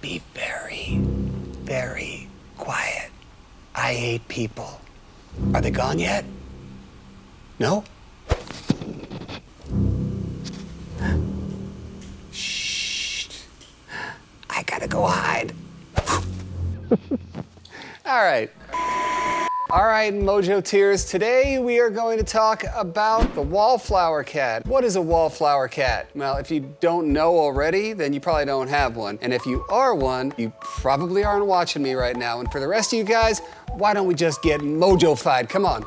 be very, very quiet. I hate people. Are they gone yet? No? Shh. I gotta go hide. All right, Mojo Tears. Today we are going to talk about the Wallflower Cat. What is a Wallflower Cat? Well, if you don't know already, then you probably don't have one. And if you are one, you probably aren't watching me right now. And for the rest of you guys, why don't we just get Mojo-fied? Come on.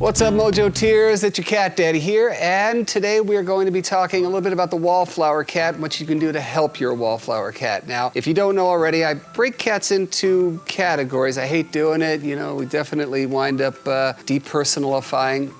What's up, Mojo Tears? It's your Cat Daddy here, and today we are going to be talking a little bit about the Wallflower Cat and what you can do to help your Wallflower Cat. Now, if you don't know already, I break cats into categories. I hate doing it. You know, we definitely wind up depersonifying.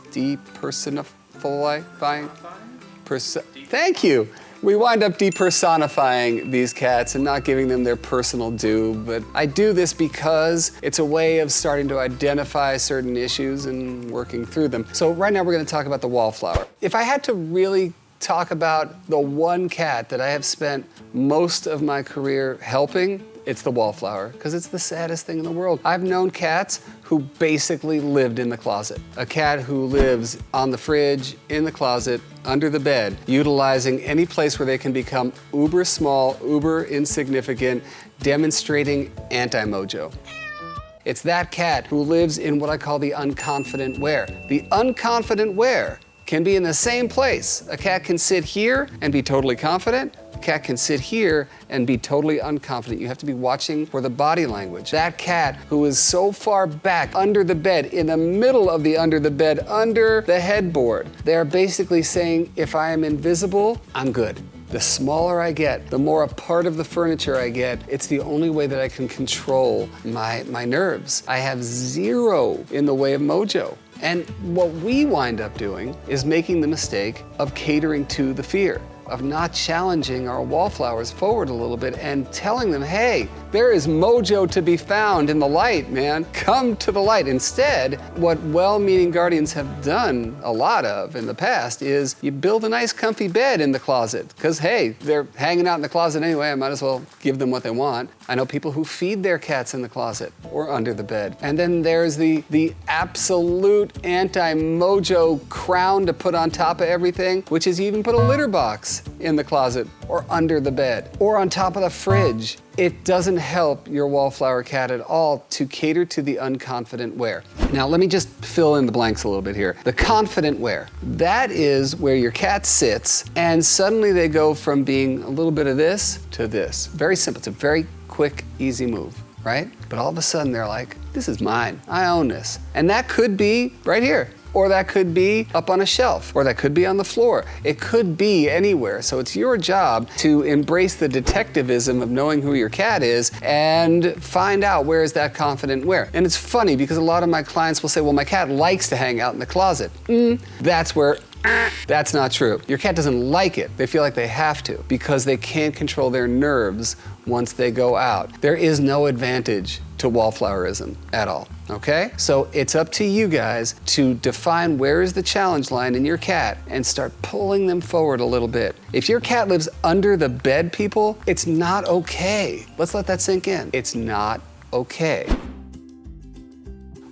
Thank you. We wind up depersonifying these cats and not giving them their personal due, but I do this because it's a way of starting to identify certain issues and working through them. So right now we're going to talk about the Wallflower. If I had to really talk about the one cat that I have spent most of my career helping, it's the Wallflower, because it's the saddest thing in the world. I've known cats who basically lived in the closet. A cat who lives on the fridge, in the closet, under the bed, utilizing any place where they can become uber small, uber insignificant, demonstrating anti-mojo. It's that cat who lives in what I call the unconfident where. The unconfident where can be in the same place. A cat can sit here and be totally confident. A cat can sit here and be totally unconfident. You have to be watching for the body language. That cat who is so far back under the bed, in the middle of the under the bed, under the headboard, they are basically saying, if I am invisible, I'm good. The smaller I get, the more a part of the furniture I get, it's the only way that I can control my nerves. I have zero in the way of mojo. And what we wind up doing is making the mistake of catering to the fear, of not challenging our wallflowers forward a little bit and telling them, hey, there is mojo to be found in the light, man. Come to the light. Instead, what well-meaning guardians have done a lot of in the past is you build a nice comfy bed in the closet, because hey, they're hanging out in the closet anyway, I might as well give them what they want. I know people who feed their cats in the closet or under the bed. And then there's the absolute anti-mojo crown to put on top of everything, which is you even put a litter box in the closet or under the bed or on top of the fridge. It doesn't help your Wallflower Cat at all to cater to the unconfident where. Now let me just fill in the blanks a little bit here. The confident where. That is where your cat sits and suddenly they go from being a little bit of this to this. Very simple. It's a very quick, easy move, right? But all of a sudden they're like, this is mine. I own this. And that could be right here. Or that could be up on a shelf, or that could be on the floor. It could be anywhere. So it's your job to embrace the detectivism of knowing who your cat is and find out where is that confident where. And it's funny because a lot of my clients will say, well, my cat likes to hang out in the closet. That's where that's not true. Your cat doesn't like it. They feel like they have to because they can't control their nerves once they go out. There is no advantage to Wallflowerism at all, okay? So it's up to you guys to define where is the challenge line in your cat and start pulling them forward a little bit. If your cat lives under the bed, people, it's not okay. Let's let that sink in. It's not okay.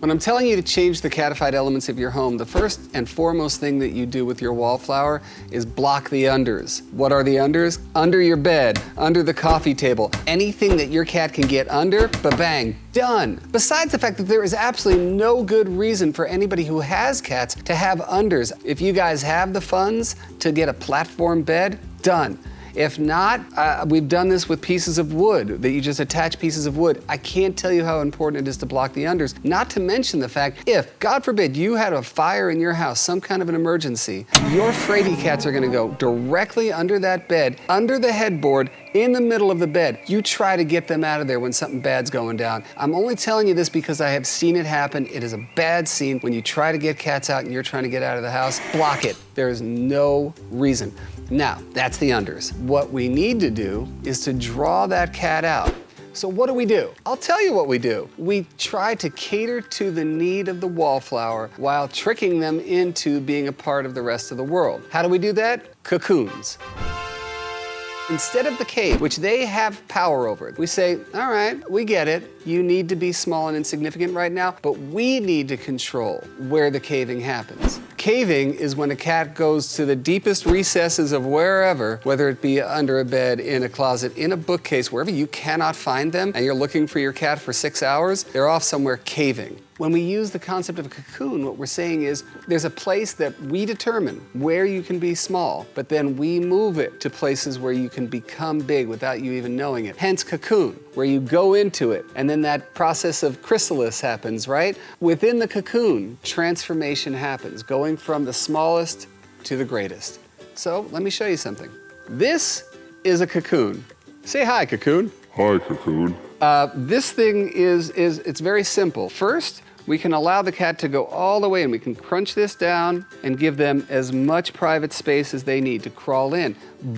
When I'm telling you to change the catified elements of your home, the first and foremost thing that you do with your Wallflower is block the unders. What are the unders? Under your bed, under the coffee table. Anything that your cat can get under, ba-bang, done. Besides the fact that there is absolutely no good reason for anybody who has cats to have unders. If you guys have the funds to get a platform bed, done. If not, we've done this with pieces of wood, that you just attach pieces of wood. I can't tell you how important it is to block the unders. Not to mention the fact, if, God forbid, you had a fire in your house, some kind of an emergency, your Scaredy Cats are gonna go directly under that bed, under the headboard, in the middle of the bed. You try to get them out of there when something bad's going down. I'm only telling you this because I have seen it happen. It is a bad scene when you try to get cats out and you're trying to get out of the house. Block it. There is no reason. Now, that's the unders. What we need to do is to draw that cat out. So what do? I'll tell you what we do. We try to cater to the need of the wallflower while tricking them into being a part of the rest of the world. How do we do that? Cocoons. Instead of the cave, which they have power over, we say, all right, we get it. You need to be small and insignificant right now, but we need to control where the caving happens. Caving is when a cat goes to the deepest recesses of wherever, whether it be under a bed, in a closet, in a bookcase, wherever you cannot find them, and you're looking for your cat for 6 hours, they're off somewhere caving. When we use the concept of a cocoon, what we're saying is there's a place that we determine where you can be small, but then we move it to places where you can become big without you even knowing it. Hence cocoon, where you go into it, and then that process of chrysalis happens, right? Within the cocoon, transformation happens, going from the smallest to the greatest. So let me show you something. This is a cocoon. Say hi, cocoon. Hi, cocoon. This thing it's very simple. First, we can allow the cat to go all the way and we can crunch this down and give them as much private space as they need to crawl in.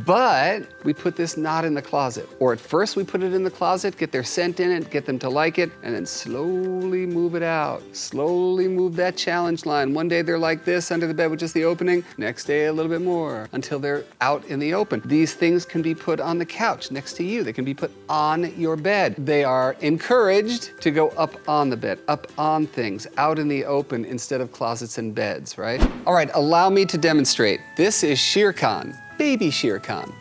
But we put this not in the closet. Or at first we put it in the closet, get their scent in it, get them to like it, and then slowly move it out. Slowly move that challenge line. One day they're like this under the bed with just the opening, next day a little bit more until they're out in the open. These things can be put on the couch next to you. They can be put on your bed. They are encouraged to go up on the bed, up on things, out in the open instead of closets and beds, right? All right, allow me to demonstrate. This is Shere Khan, baby Shere Khan.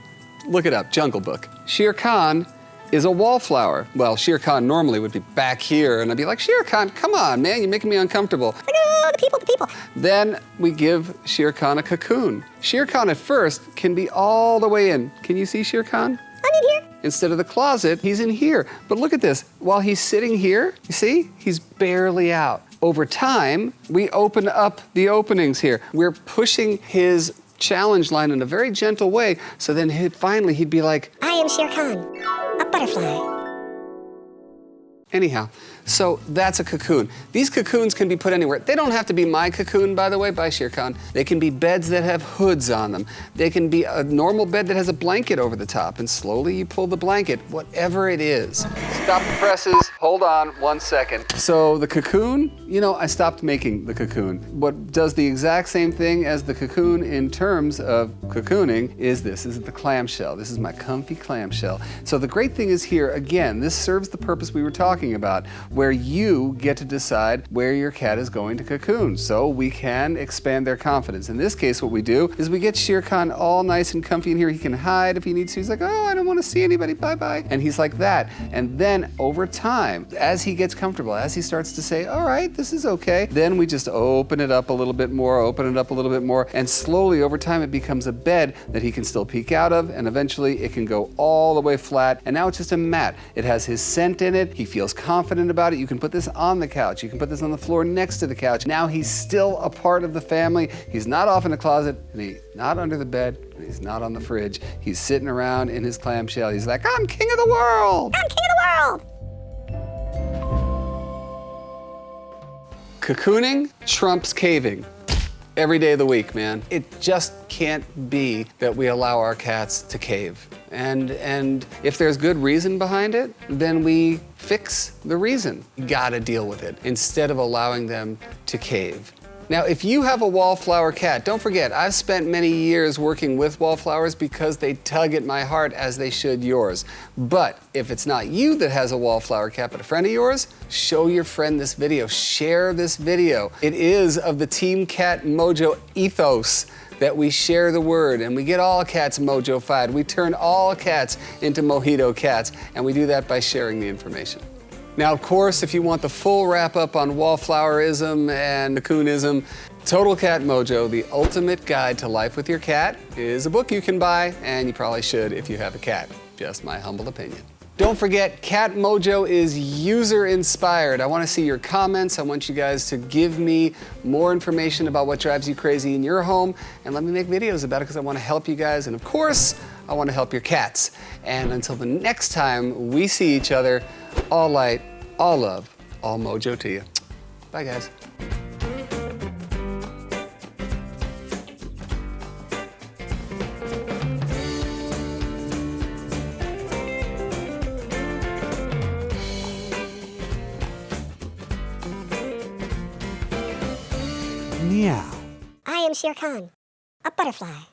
Look it up, Jungle Book. Shere Khan is a wallflower. Well, Shere Khan normally would be back here, and I'd be like, Shere Khan, come on, man, you're making me uncomfortable. Oh, the people. Then we give Shere Khan a cocoon. Shere Khan at first can be all the way in. Can you see Shere Khan? I'm in here. Instead of the closet, he's in here. But look at this. While he's sitting here, you see, he's barely out. Over time, we open up the openings here. We're pushing his challenge line in a very gentle way, so then finally he'd be like, I am Shere Khan, a butterfly. Anyhow, so that's a cocoon. These cocoons can be put anywhere. They don't have to be my cocoon, by the way, by Shere Khan. They can be beds that have hoods on them. They can be a normal bed that has a blanket over the top, and slowly you pull the blanket, whatever it is. Stop the presses. Hold on 1 second. So the cocoon, I stopped making the cocoon. What does the exact same thing as the cocoon in terms of cocooning is this. This is the clamshell. This is my comfy clamshell. So the great thing is here, again, this serves the purpose we were talking about, where you get to decide where your cat is going to cocoon. So we can expand their confidence. In this case, what we do is we get Shere Khan all nice and comfy in here. He can hide if he needs to. He's like, oh, I don't want to see anybody, bye-bye. And he's like that. And then over time, as he gets comfortable, as he starts to say, all right, this is okay, then we just open it up a little bit more, and slowly over time it becomes a bed that he can still peek out of, and eventually it can go all the way flat, and now it's just a mat. It has his scent in it. He feels confident about it. You can put this on the couch. You can put this on the floor next to the couch. Now he's still a part of the family. He's not off in the closet, and he's not under the bed, and he's not on the fridge. He's sitting around in his clamshell. He's like, I'm king of the world. I'm king of the world. Cocooning trumps caving. Every day of the week, man. It just can't be that we allow our cats to cave. And if there's good reason behind it, then we fix the reason. You gotta deal with it instead of allowing them to cave. Now, if you have a wallflower cat, don't forget, I've spent many years working with wallflowers because they tug at my heart as they should yours. But if it's not you that has a wallflower cat, but a friend of yours, show your friend this video, share this video. It is of the Team Cat Mojo ethos that we share the word and we get all cats mojo-fied. We turn all cats into mojito cats, and we do that by sharing the information. Now, of course, if you want the full wrap-up on Wallflowerism and Cocoonism, Total Cat Mojo, The Ultimate Guide to Life with Your Cat, is a book you can buy, and you probably should if you have a cat. Just my humble opinion. Don't forget, Cat Mojo is user-inspired. I want to see your comments. I want you guys to give me more information about what drives you crazy in your home, and let me make videos about it because I want to help you guys, and of course, I want to help your cats. And until the next time we see each other, all light, all love, all mojo to you. Bye, guys. Meow. I am Shere Khan, a butterfly.